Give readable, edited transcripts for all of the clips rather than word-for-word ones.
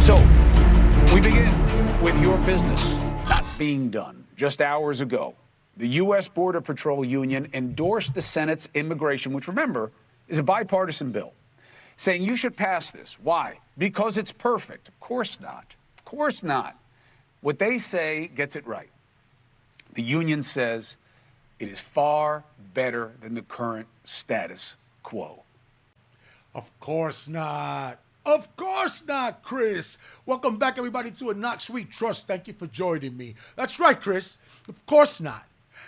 So, we begin with your business not being done. Just hours ago, the U.S. Border Patrol Union endorsed the Senate's immigration, which, remember, is a bipartisan bill, saying you should pass this. Why? Because it's perfect. Of course not. Of course not. What they say gets it right. The union says it is far better than the current status quo. Of course not. Of course not, Chris. Welcome back, everybody, to a Knoxx We Trust. Thank you for joining me. That's right, Chris. Of course not.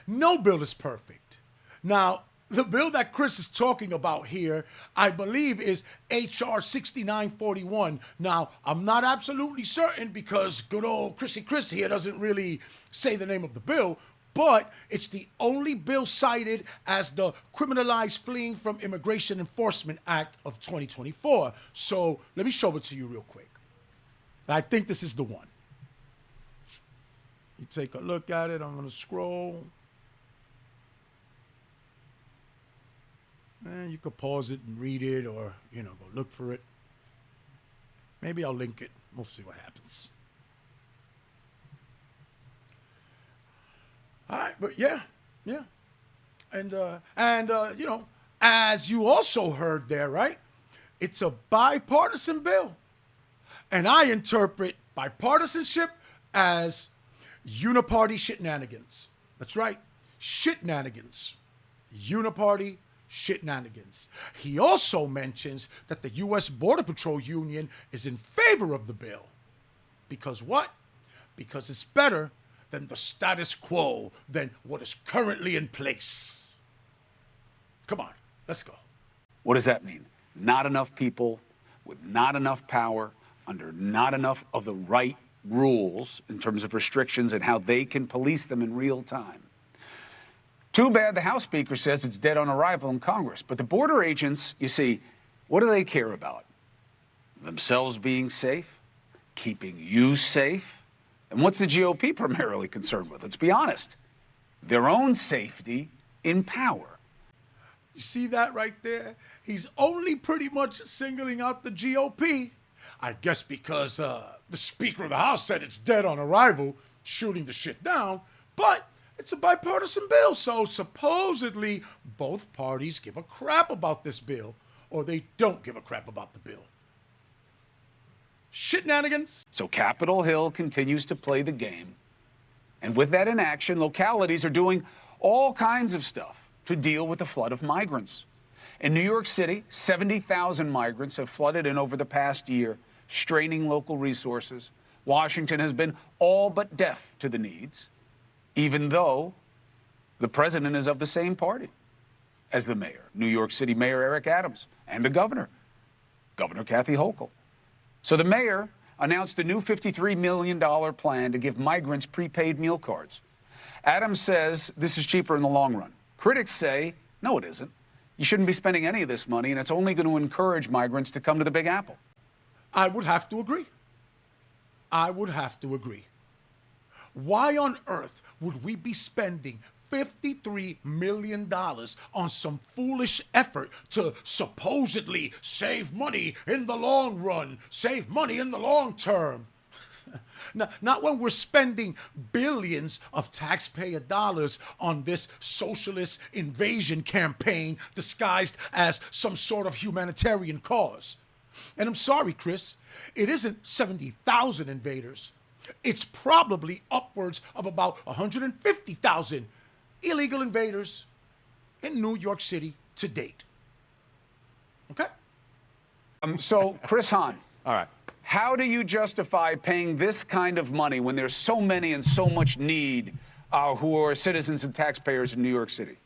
No bill is perfect. Now, the bill that Chris is talking about here, I believe, is H.R. 6941. Now, I'm not absolutely certain because good old Chrissy Chris here doesn't really say the name of the bill, but it's the only bill cited as the Criminalized Fleeing from Immigration Enforcement Act of 2024. So let me show it to you real quick. I think this is the one. You take a look at it. I'm going to scroll. And you could pause it and read it or, go look for it. Maybe I'll link it. We'll see what happens. All right, but yeah. And as you also heard there, right? It's a bipartisan bill. And I interpret bipartisanship as uniparty shenanigans. That's right, shenanigans. Uniparty shenanigans. He also mentions that the U.S. Border Patrol Union is in favor of the bill. Because what? Because it's better than the status quo, than what is currently in place. Come on, let's go. What does that mean? Not enough people with not enough power, under not enough of the right rules in terms of restrictions and how they can police them in real time. Too bad the House Speaker says it's dead on arrival in Congress. But the border agents, you see, what do they care about? Themselves being safe? Keeping you safe? And what's the GOP primarily concerned with? Let's be honest. Their own safety in power. You see that right there? He's only pretty much singling out the GOP. I guess because the Speaker of the House said it's dead on arrival, shooting the shit down. But it's a bipartisan bill, so supposedly both parties give a crap about this bill, or they don't give a crap about the bill. Shenanigans. So Capitol Hill continues to play the game. And with that in action, localities are doing all kinds of stuff to deal with the flood of migrants. In New York City, 70,000 migrants have flooded in over the past year, straining local resources. Washington has been all but deaf to the needs, even though the president is of the same party as the mayor, New York City Mayor Eric Adams, and the governor, Governor Kathy Hochul. So the mayor announced a new $53 million plan to give migrants prepaid meal cards. Adams says this is cheaper in the long run. Critics say, no, it isn't. You shouldn't be spending any of this money, and it's only going to encourage migrants to come to the Big Apple. I would have to agree. Why on earth would we be spending $53 million on some foolish effort to supposedly save money in the long run, save money in the long term? Not when we're spending billions of taxpayer dollars on this socialist invasion campaign disguised as some sort of humanitarian cause. And I'm sorry, Chris, it isn't 70,000 invaders. It's probably upwards of about 150,000 illegal invaders in New York City to date. Okay? So, Chris Hahn. All right. How do you justify paying this kind of money when there's so many and so much need who are citizens and taxpayers in New York City?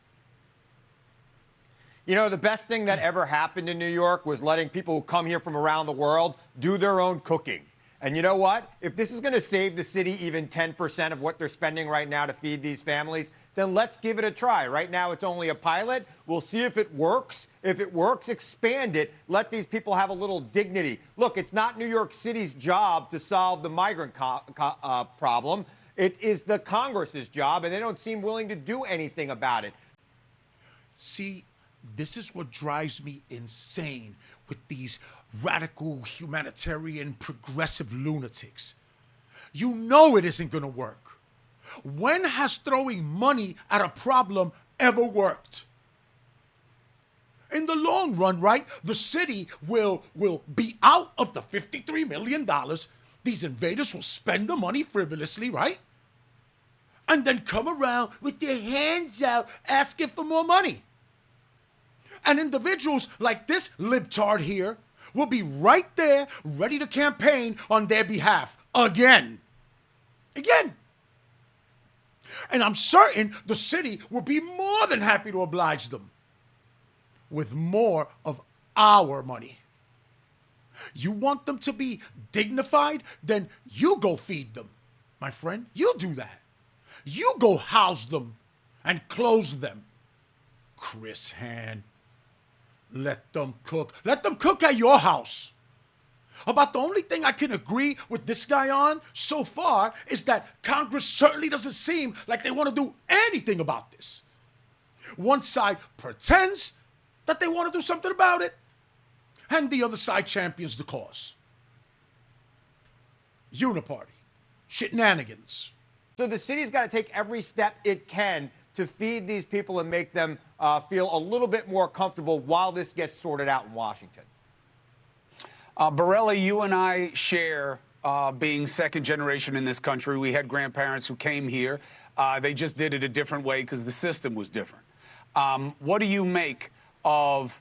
You know, the best thing that ever happened in New York was letting people who come here from around the world do their own cooking. And you know what? If this is going to save the city even 10% of what they're spending right now to feed these families, then let's give it a try. Right now, it's only a pilot. We'll see if it works. If it works, expand it. Let these people have a little dignity. Look, it's not New York City's job to solve the migrant problem. It is the Congress's job, and they don't seem willing to do anything about it. See, this is what drives me insane with these radical, humanitarian, progressive lunatics. You know it isn't going to work. When has throwing money at a problem ever worked? In the long run, right, the city will be out of the $53 million. These invaders will spend the money frivolously, right? And then come around with their hands out asking for more money. And individuals like this libtard here will be right there ready to campaign on their behalf again. Again. And I'm certain the city will be more than happy to oblige them with more of our money. You want them to be dignified? Then you go feed them, my friend. You do that. You go house them and clothe them. Chris Han, let them cook. Let them cook at your house. About the only thing I can agree with this guy on so far is that Congress certainly doesn't seem like they want to do anything about this. One side pretends that they want to do something about it, and the other side champions the cause. Uniparty. Shenanigans. So the city's got to take every step it can to feed these people and make them feel a little bit more comfortable while this gets sorted out in Washington. Borelli, you and I share being second generation in this country. We had grandparents who came here. They just did it a different way because the system was different. What do you make of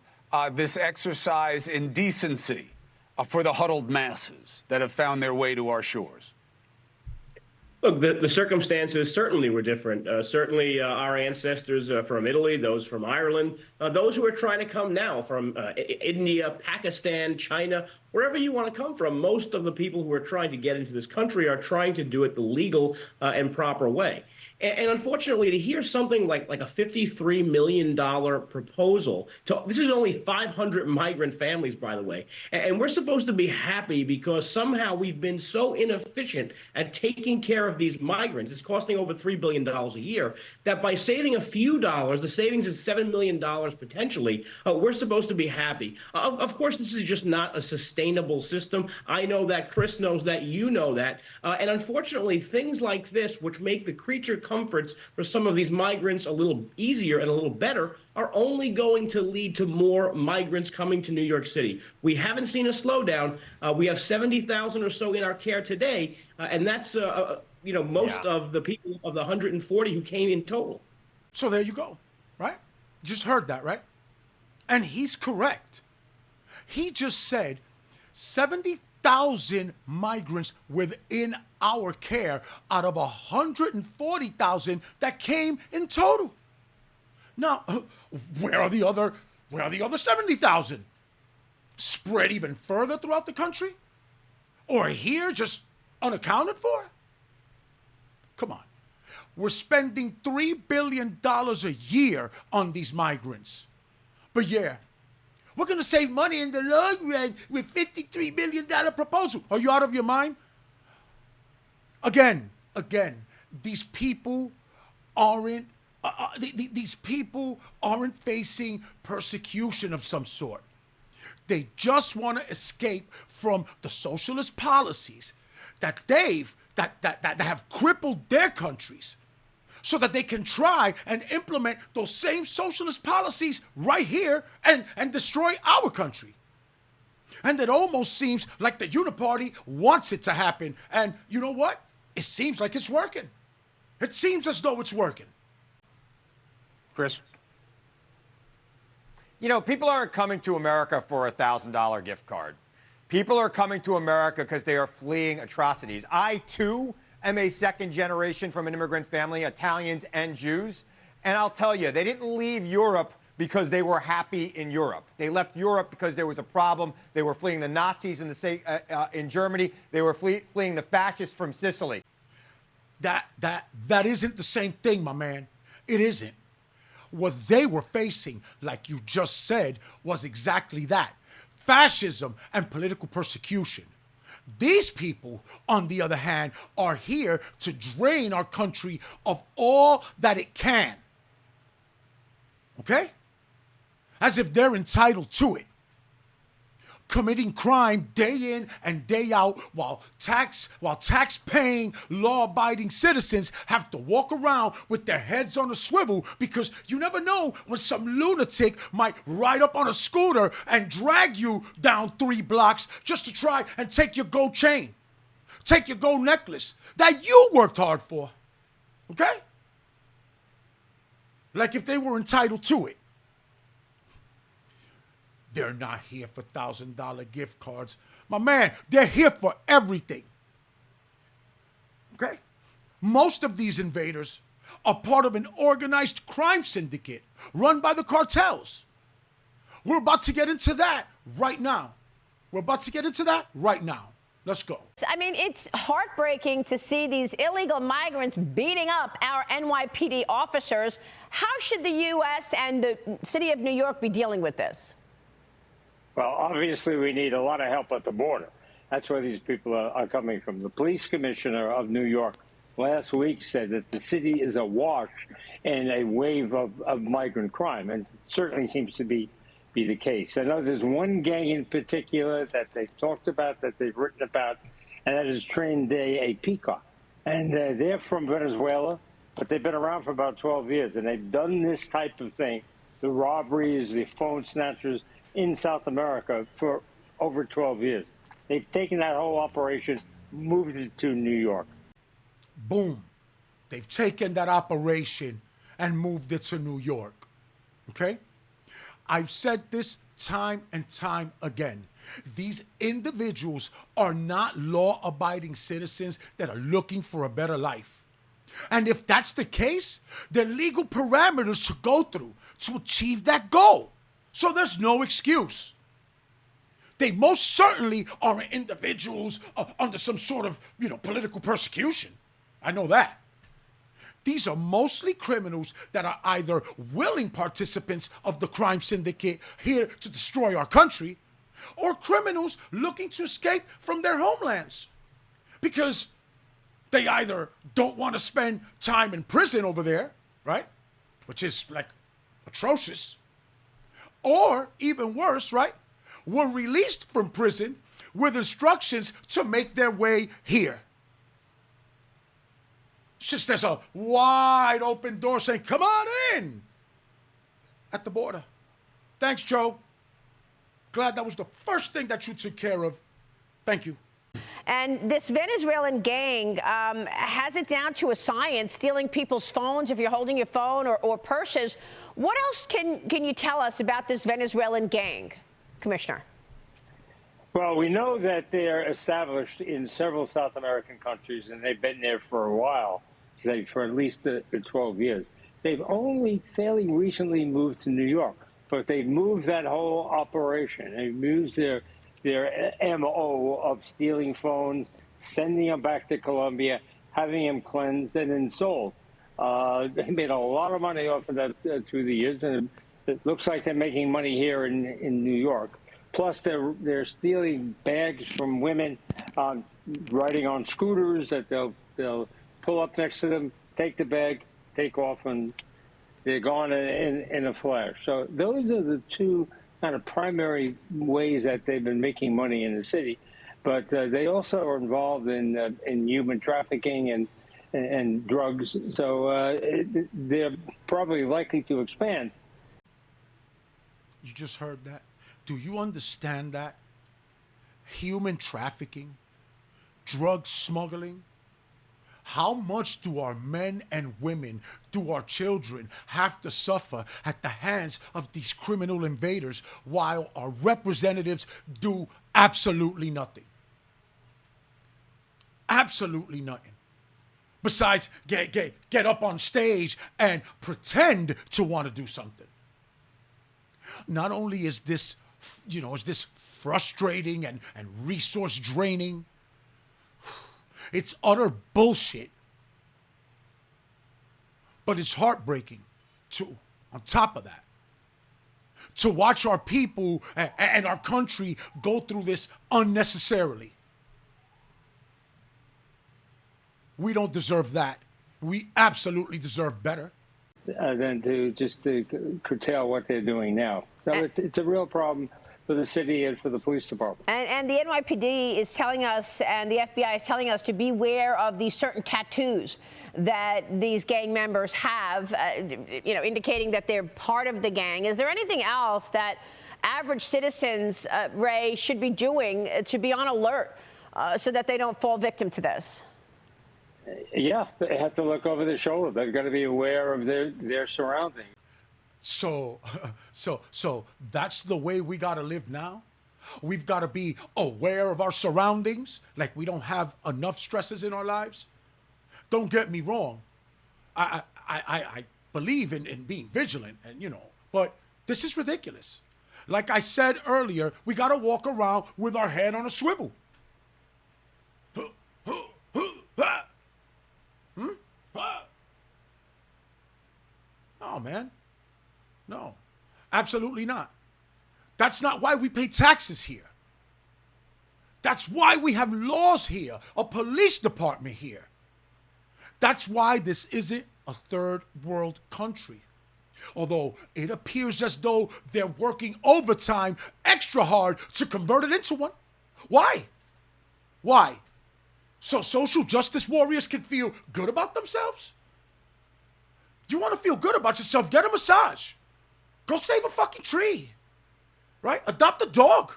this exercise in decency for the huddled masses that have found their way to our shores? Look, the circumstances certainly were different. Certainly our ancestors from Italy, those from Ireland, those who are trying to come now from India, Pakistan, China, wherever you want to come from, most of the people who are trying to get into this country are trying to do it the legal and proper way. And unfortunately, to hear something like a $53 million proposal, this is only 500 migrant families, by the way, and we're supposed to be happy because somehow we've been so inefficient at taking care of these migrants. It's costing over $3 billion a year, that by saving a few dollars, the savings is $7 million potentially, we're supposed to be happy. Of course, this is just not a sustainable system. I know that, Chris knows that, you know that, and unfortunately, things like this, which make the creature comforts for some of these migrants a little easier and a little better, are only going to lead to more migrants coming to New York City. We haven't seen a slowdown. We have 70,000 or so in our care today, and that's most of the people of the 140 who came in total. So there you go, right? Just heard that, right? And he's correct. He just said 70,000 migrants within our care out of 140,000 that came in total. Now, where are the other 70,000? Spread even further throughout the country? Or here, just unaccounted for? Come on. We're spending $3 billion a year on these migrants. But yeah, we're going to save money in the long run with $53 million proposal. Are you out of your mind? Again, these people aren't facing persecution of some sort. They just want to escape from the socialist policies that have crippled their countries, so that they can try and implement those same socialist policies right here and destroy our country. And it almost seems like the Uniparty wants it to happen. And you know what? It seems like it's working. It seems as though it's working. Chris? You know, people aren't coming to America for a $1,000 gift card. People are coming to America because they are fleeing atrocities. I, too, am a second generation from an immigrant family, Italians and Jews. And I'll tell you, they didn't leave Europe because they were happy in Europe. They left Europe because there was a problem. They were fleeing the Nazis in Germany. They were fleeing the fascists from Sicily. That isn't the same thing, my man. It isn't. What they were facing, like you just said, was exactly that. Fascism and political persecution. These people, on the other hand, are here to drain our country of all that it can. Okay? As if they're entitled to it. committing crime day in and day out while tax-paying, law-abiding citizens have to walk around with their heads on a swivel because you never know when some lunatic might ride up on a scooter and drag you down 3 blocks just to try and take your gold chain, take your gold necklace that you worked hard for. Okay? Like if they were entitled to it. They're not here for $1,000 gift cards. My man, they're here for everything. Okay? Most of these invaders are part of an organized crime syndicate run by the cartels. We're about to get into that right now. Let's go. I mean, it's heartbreaking to see these illegal migrants beating up our NYPD officers. How should the U.S. and the city of New York be dealing with this? Well, obviously, we need a lot of help at the border. That's where these people are coming from. The police commissioner of New York last week said that the city is awash in a wave of migrant crime, and it certainly seems to be the case. I know there's one gang in particular that they've talked about, that they've written about, and that is Tren de a Pica. And they're from Venezuela, but they've been around for about 12 years, and they've done this type of thing, the robberies, the phone snatchers, in South America for over 12 years. They've taken that whole operation, moved it to New York. Boom. They've taken that operation and moved it to New York. Okay? I've said this time and time again. These individuals are not law-abiding citizens that are looking for a better life. And if that's the case, there are legal parameters to go through to achieve that goal. So there's no excuse. They most certainly are individuals under some sort of, political persecution. I know that. These are mostly criminals that are either willing participants of the crime syndicate here to destroy our country, or criminals looking to escape from their homelands because they either don't want to spend time in prison over there, right? Which is like atrocious. Or, even worse, right, were released from prison with instructions to make their way here. It's just there's a wide open door saying, come on in, at the border. Thanks, Joe. Glad that was the first thing that you took care of. Thank you. And this Venezuelan gang has it down to a science, stealing people's phones if you're holding your phone or purses. What else can you tell us about this Venezuelan gang, Commissioner? Well, we know that they're established in several South American countries, and they've been there for a while, say for at least 12 years. They've only fairly recently moved to New York, but they've moved that whole operation. They've moved their MO of stealing phones, sending them back to Colombia, having them cleansed, and then sold. They made a lot of money off of that through the years, and it looks like they're making money here in New York. Plus, they're stealing bags from women, riding on scooters that they'll pull up next to them, take the bag, take off, and they're gone in a flash. So those are the two kind of primary ways that they've been making money in the city. But they also are involved in human trafficking and drugs. So they're probably likely to expand. You just heard that? Do you understand that? Human trafficking, drug smuggling. How much do our men and women, do our children have to suffer at the hands of these criminal invaders while our representatives do absolutely nothing? Absolutely nothing. Besides get up on stage and pretend to want to do something. Not only is this, is this frustrating and resource draining, it's utter bullshit. But it's heartbreaking, too, on top of that. To watch our people and our country go through this unnecessarily. We don't deserve that. We absolutely deserve better. Than to just to curtail what they're doing now. So it's a real problem. for the city and for the police department. And the NYPD is telling us, and the FBI is telling us, to beware of these certain tattoos that these gang members have, indicating that they're part of the gang. Is there anything else that average citizens, Ray, should be doing to be on alert so that they don't fall victim to this? Yeah, they have to look over their shoulder. They've got to be aware of their surroundings. So that's the way we got to live now? We've got to be aware of our surroundings, like we don't have enough stresses in our lives? Don't get me wrong. I believe in being vigilant, and but this is ridiculous. Like I said earlier, we got to walk around with our head on a swivel. No, man. No, absolutely not. That's not why we pay taxes here. That's why we have laws here, a police department here. That's why this isn't a third world country. Although it appears as though they're working overtime extra hard to convert it into one. Why? Why? So social justice warriors can feel good about themselves? You want to feel good about yourself, get a massage. Go save a fucking tree, right? Adopt a dog.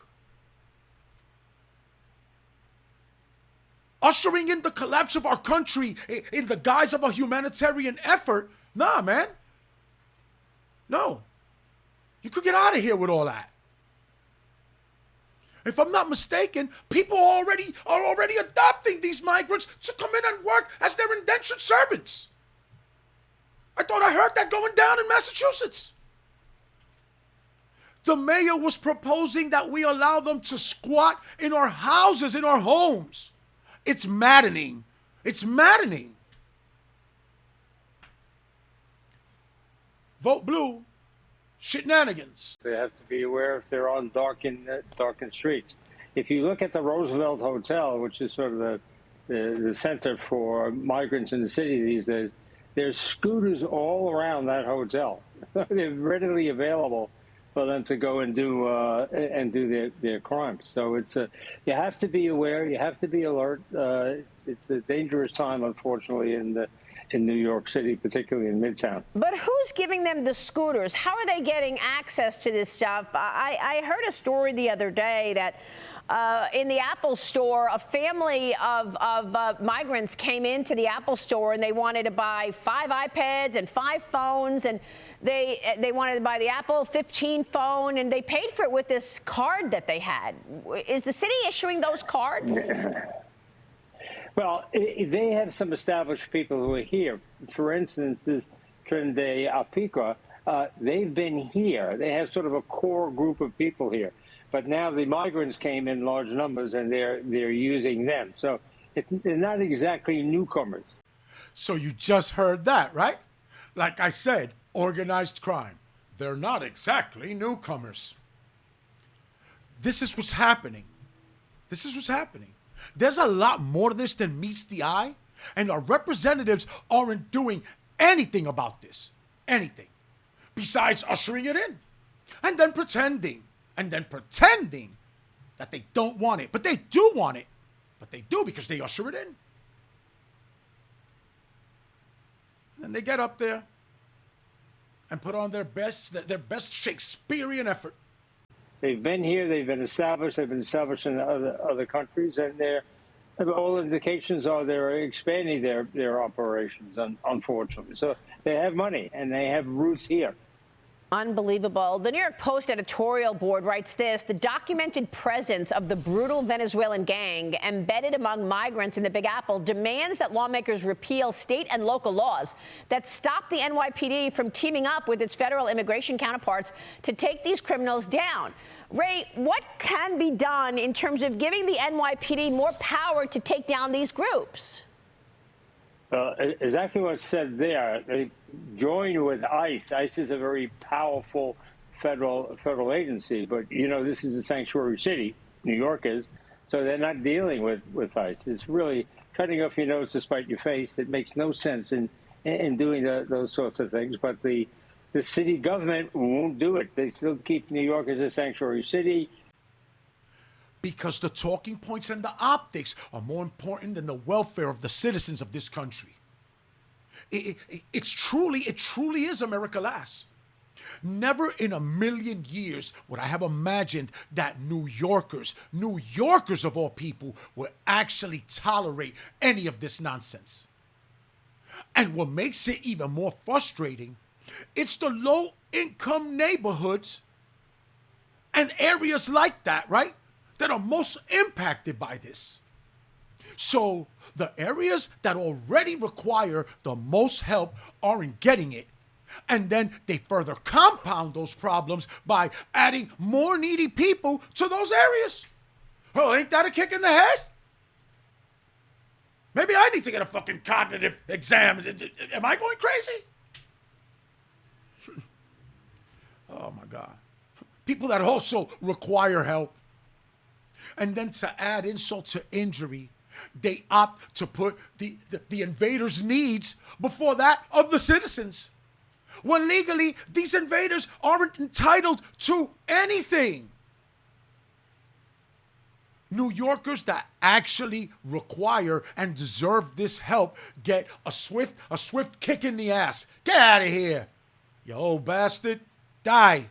Ushering in the collapse of our country in the guise of a humanitarian effort, nah, man. No. You could get out of here with all that. If I'm not mistaken, people are already adopting these migrants to come in and work as their indentured servants. I thought I heard that going down in Massachusetts. The mayor was proposing that we allow them to squat in our houses, in our homes. It's maddening. It's maddening. Vote blue. Shenanigans. They have to be aware if they're on darkened streets. If you look at the Roosevelt Hotel, which is sort of the center for migrants in the city these days, there's scooters all around that hotel. They're readily available for them to go and do their crimes. So it's you have to be aware. You have to be alert. It's a dangerous time, unfortunately, in New York City, particularly in Midtown. But who's giving them the scooters? How are they getting access to this stuff? I heard a story the other day that in the Apple store, a family of migrants came into the Apple store and they wanted to buy 5 iPads and 5 phones, and they wanted to buy the Apple 15 phone, and they paid for it with this card that they had. Is the city issuing those cards? Well, they have some established people who are here. For instance, this Trinde Apika, they've been here. They have sort of a core group of people here. But now the migrants came in large numbers, and they're using them. So they're not exactly newcomers. So you just heard that, right? Like I said, organized crime. They're not exactly newcomers. This is what's happening. This is what's happening. There's a lot more to this than meets the eye, and our representatives aren't doing anything about this. Anything. Besides ushering it in. And then pretending that they don't want it. But they do want it. But they do because they usher it in. And they get up there and put on their best Shakespearean effort. They've been here. They've been established. They've been established in other countries, and all indications are they're expanding their operations. Unfortunately, so they have money and they have roots here. Unbelievable. The New York Post editorial board writes this: the documented presence of the brutal Venezuelan gang embedded among migrants in the Big Apple demands that lawmakers repeal state and local laws that stop the NYPD from teaming up with its federal immigration counterparts to take these criminals down. Ray, what can be done in terms of giving the NYPD more power to take down these groups? Exactly what's said there. Join with ICE. ICE is a very powerful federal agency, but this is a sanctuary city. New York is, so they're not dealing with ICE. It's really cutting off your nose to spite your face. It makes no sense in doing those sorts of things. But the city government won't do it. They still keep New York as a sanctuary city. Because the talking points and the optics are more important than the welfare of the citizens of this country. It truly is America Last. Never in a million years would I have imagined that New Yorkers of all people, would actually tolerate any of this nonsense. And what makes it even more frustrating, it's the low-income neighborhoods and areas like that, right, that are most impacted by this. So the areas that already require the most help aren't getting it. And then they further compound those problems by adding more needy people to those areas. Well, ain't that a kick in the head? Maybe I need to get a fucking cognitive exam. Am I going crazy? Oh my God. People that also require help. And then to add insult to injury, they opt to put the invaders' needs before that of the citizens. When legally, these invaders aren't entitled to anything. New Yorkers that actually require and deserve this help get a swift kick in the ass. Get out of here, you old bastard. Die.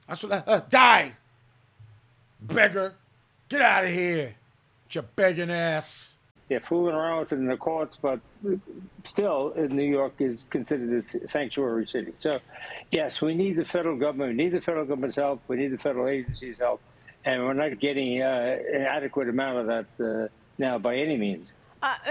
That's what die. Beggar. Get out of here. With your begging ass. They're fooling around with it in the courts, but still, New York is considered a sanctuary city. So, yes, we need the federal government. We need the federal government's help. We need the federal agencies' help. And we're not getting an adequate amount of that now by any means.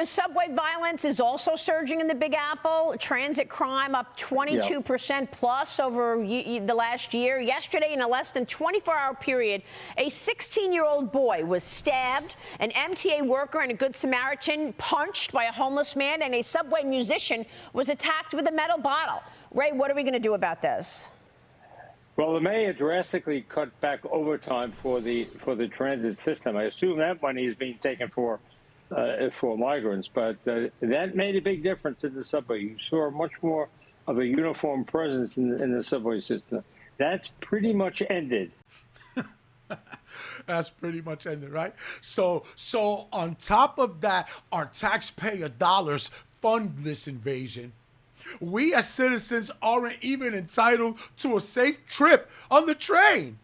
Subway violence is also surging in the Big Apple. Transit crime up 22% plus over the last year. Yesterday, in a less than 24-hour period, a 16-year-old boy was stabbed, an MTA worker and a Good Samaritan punched by a homeless man, and a Subway musician was attacked with a metal bottle. Ray, what are we going to do about this? Well, the mayor drastically cut back overtime for the transit system. I assume that money is being taken for migrants, but that made a big difference in the subway. You saw much more of a uniform presence in the subway system. That's pretty much ended. That's pretty much ended, right? So on top of that, our taxpayer dollars fund this invasion. We as citizens aren't even entitled to a safe trip on the train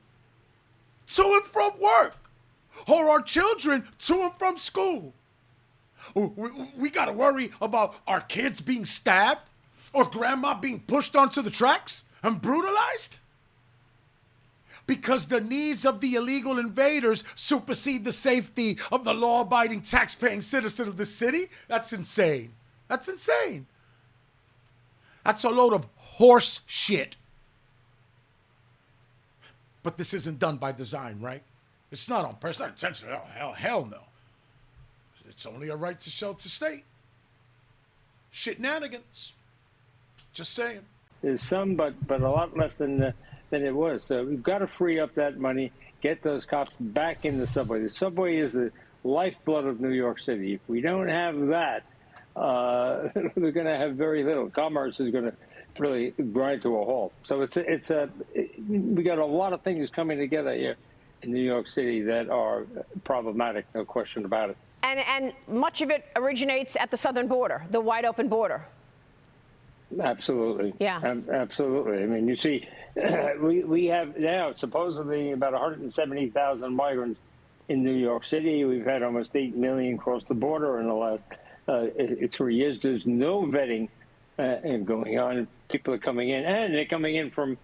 to and from work, or our children to and from school. We got to worry about our kids being stabbed or grandma being pushed onto the tracks and brutalized? Because the needs of the illegal invaders supersede the safety of the law-abiding, tax-paying citizen of the city? That's insane. That's insane. That's a load of horse shit. But this isn't done by design, right? It's not on purpose. It's not intentional. Oh, hell no. It's only a right to shelter state. Shitnanigans. Just saying. There's some, but a lot less than it was. So we've got to free up that money, get those cops back in the subway. The subway is the lifeblood of New York City. If we don't have that, we're going to have very little. Commerce is going to really grind to a halt. So we got a lot of things coming together here in New York City that are problematic, no question about it. And much of it originates at the southern border, the wide open border. Absolutely. Yeah. Absolutely. I mean, you see, we have now supposedly about 170,000 migrants in New York City. We've had almost 8 million cross the border in the last 3 years. There's no vetting going on. People are coming in, and they're coming in from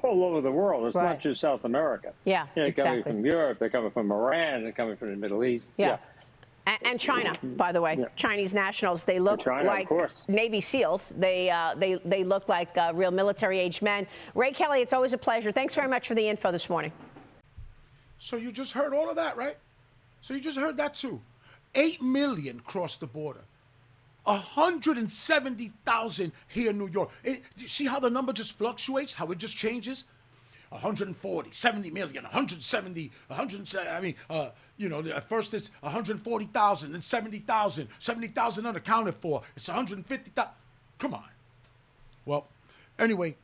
all over the world. It's not just South America. Yeah, they're exactly. coming from Europe. They're coming from Iran. They're coming from the Middle East. Yeah. And China, by the way, Chinese nationals, they look like Navy SEALs. They look like real military-aged men. Ray Kelly, it's always a pleasure. Thanks very much for the info this morning. So you just heard all of that, right? So you just heard that too. 8 million crossed the border. 170,000 here in New York. You see how the number just fluctuates, how it just changes? 140, 70 million, 170, 170. I mean, at first it's 140,000, then 70,000, 70,000 unaccounted for. It's 150,000. Come on. Well, anyway,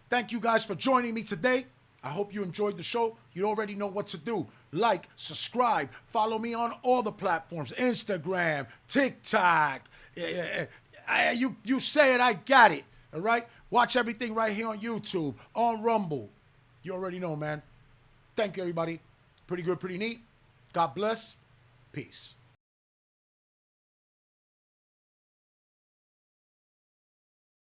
thank you guys for joining me today. I hope you enjoyed the show. You already know what to do. Like, subscribe, follow me on all the platforms, Instagram, TikTok. You say it, I got it. All right? Watch everything right here on YouTube, on Rumble. You already know, man. Thank you, everybody. Pretty good, pretty neat. God bless. Peace.